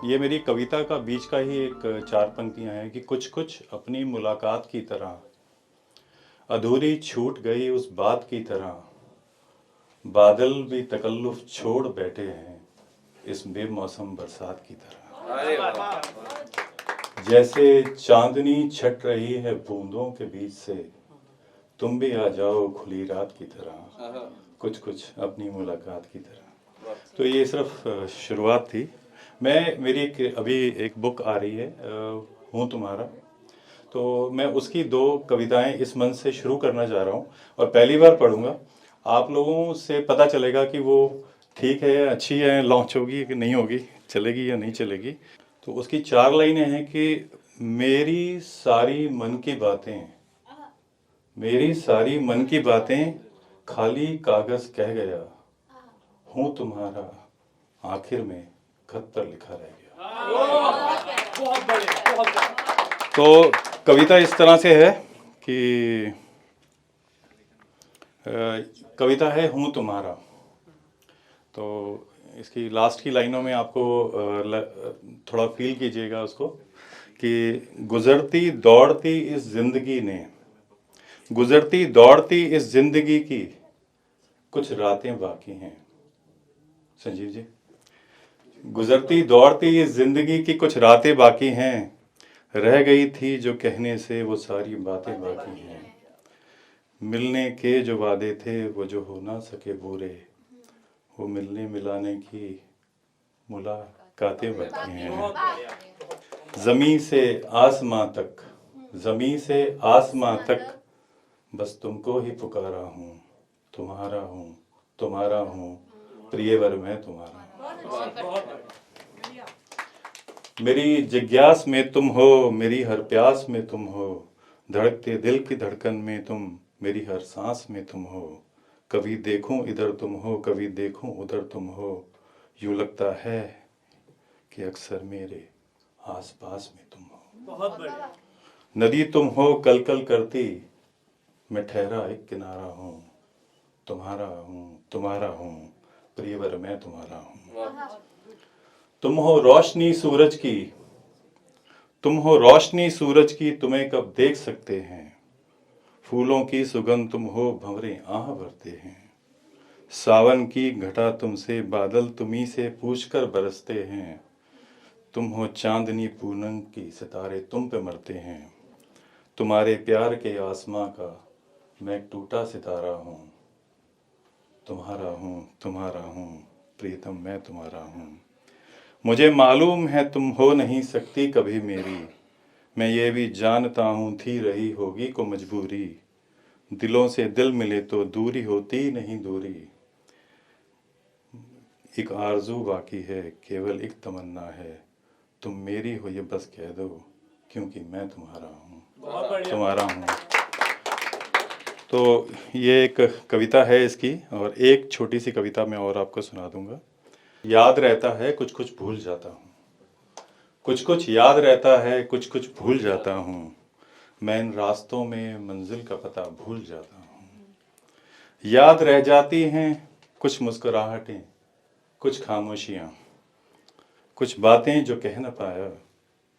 ये मेरी कविता का बीच का ही एक चार पंक्तियां हैं कि कुछ कुछ अपनी मुलाकात की तरह, अधूरी छूट गई उस बात की तरह, बादल भी तकल्लुफ छोड़ बैठे हैं इस बेमौसम बरसात की तरह। जैसे चांदनी छट रही है बूंदों के बीच से, तुम भी आ जाओ खुली रात की तरह, कुछ कुछ अपनी मुलाकात की तरह। तो ये सिर्फ शुरुआत थी। मेरी अभी एक बुक आ रही है, हूँ तुम्हारा, तो मैं उसकी दो कविताएं इस मंच से शुरू करना चाह रहा हूँ और पहली बार पढ़ूंगा। आप लोगों से पता चलेगा कि वो ठीक है, अच्छी है, लॉन्च होगी कि नहीं होगी, चलेगी या नहीं चलेगी। तो उसकी चार लाइनें हैं कि मेरी सारी मन की बातें, मेरी सारी मन की बातें खाली कागज कह गया, हूँ तुम्हारा आखिर में खत पर लिखा रह गया। बहुत बढ़िया, बहुत बढ़िया। तो कविता इस तरह से है कि कविता है हूँ तुम्हारा। तो इसकी लास्ट की लाइनों में आपको थोड़ा फील कीजिएगा उसको कि गुजरती दौड़ती इस जिंदगी ने, गुजरती दौड़ती इस जिंदगी की कुछ रातें बाकी हैं। संजीव जी, गुजरती दौड़ती इस जिंदगी की कुछ रातें बाकी हैं, रह गई थी जो कहने से वो सारी बातें बाकी हैं, मिलने के जो वादे थे वो जो हो ना सके पूरे, वो मिलने मिलाने की मुलाकातें बाकी हैं। जमी से आसमां तक, जमी से आसमां तक बस तुमको ही पुकारा हूँ, तुम्हारा हूँ, तुम्हारा हूँ, प्रियवर मैं तुम्हारा हूँ। मेरी जिज्ञास में तुम हो, मेरी हर प्यास में तुम हो, धड़कते दिल की धड़कन में तुम, मेरी हर सांस में तुम हो, कभी देखूं इधर तुम हो, कभी देखूं उधर तुम हो, यूं लगता है कि अक्सर मेरे आस पास में तुम हो। बहुत बढ़िया। नदी तुम हो कल कल करती, मैं ठहरा एक किनारा हूँ, तुम्हारा हूँ, तुम्हारा हूँ, प्रियवर मैं तुम्हारा हूँ। तुम हो रोशनी सूरज की, तुम हो रोशनी सूरज की, तुम्हें कब देख सकते हैं, फूलों की सुगंध तुम हो, भंवरे आह भरते हैं, सावन की घटा तुमसे, बादल तुम्ही से पूछकर बरसते हैं, तुम हो चांदनी पूनम की, सितारे तुम पे मरते हैं, तुम्हारे प्यार के आसमां का मैं एक टूटा सितारा हूँ, तुम्हारा हूँ, प्रीतम मैं तुम्हारा हूँ। मुझे मालूम है तुम हो नहीं सकती कभी मेरी, मैं ये भी जानता हूँ थी रही होगी को मजबूरी, दिलों से दिल मिले तो दूरी होती नहीं दूरी, एक आरज़ू बाकी है, केवल एक तमन्ना है, तुम मेरी हो ये बस कह दो, क्योंकि मैं तुम्हारा हूँ, तुम्हारा हूँ। तो ये एक कविता है इसकी, और एक छोटी सी कविता मैं और आपको सुना दूंगा। याद रहता है कुछ कुछ भूल जाता हूँ, कुछ कुछ याद रहता है, कुछ कुछ भूल जाता हूँ, मैं इन रास्तों में मंजिल का पता भूल जाता हूँ, याद रह जाती हैं कुछ मुस्कुराहटें, कुछ खामोशियाँ, कुछ बातें जो कह न पाया,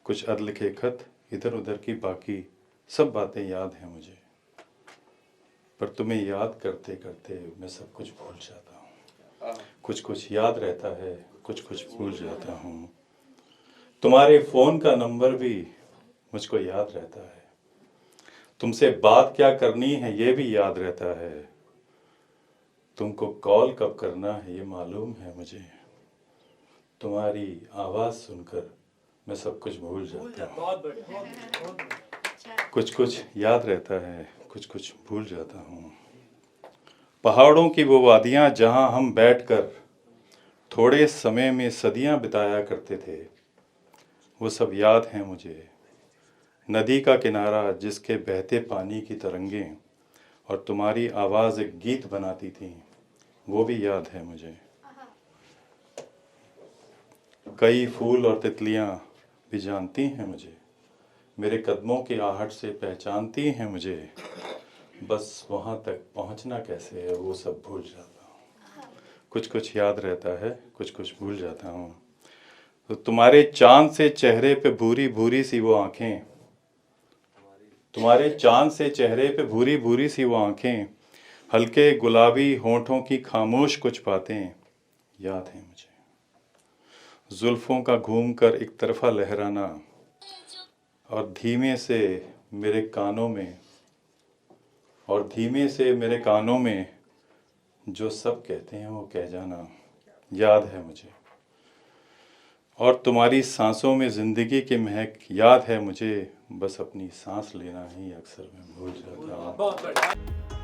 कुछ अधलिखे खत इधर उधर की, बाकी सब बातें याद हैं मुझे, पर तुम्हें याद करते करते मैं सब कुछ भूल जाता हूँ, कुछ कुछ याद रहता है, कुछ कुछ भूल जाता हूँ, तुम्हारे फ़ोन का नंबर भी मुझको याद रहता है, तुमसे बात क्या करनी है ये भी याद रहता है, तुमको कॉल कब करना है ये मालूम है मुझे, तुम्हारी आवाज़ सुनकर मैं सब कुछ भूल जाता हूँ, कुछ कुछ याद रहता है, कुछ कुछ भूल जाता हूँ। पहाड़ों की वो वादियाँ जहाँ हम बैठकर थोड़े समय में सदियाँ बिताया करते थे, वो सब याद हैं मुझे, नदी का किनारा जिसके बहते पानी की तरंगें और तुम्हारी आवाज़ एक गीत बनाती थी, वो भी याद है मुझे, कई फूल और तितलियाँ भी जानती हैं मुझे, मेरे कदमों की आहट से पहचानती हैं मुझे, बस वहाँ तक पहुँचना कैसे है वो सब भूल जाता हूँ, कुछ कुछ याद रहता है, कुछ कुछ भूल जाता हूँ। तो तुम्हारे चांद से चेहरे पे भूरी भूरी सी वो आंखें, तुम्हारे चांद से चेहरे पे भूरी भूरी सी वो आंखें, हल्के गुलाबी होठों की खामोश कुछ बातें याद है मुझे। जुल्फों का घूम कर एक तरफा लहराना, और धीमे से मेरे कानों में, और धीमे से मेरे कानों में जो सब कहते हैं वो कह जाना याद है मुझे। और तुम्हारी सांसों में जिंदगी की महक याद है मुझे, बस अपनी सांस लेना ही अक्सर मैं भूल जाता हूँ।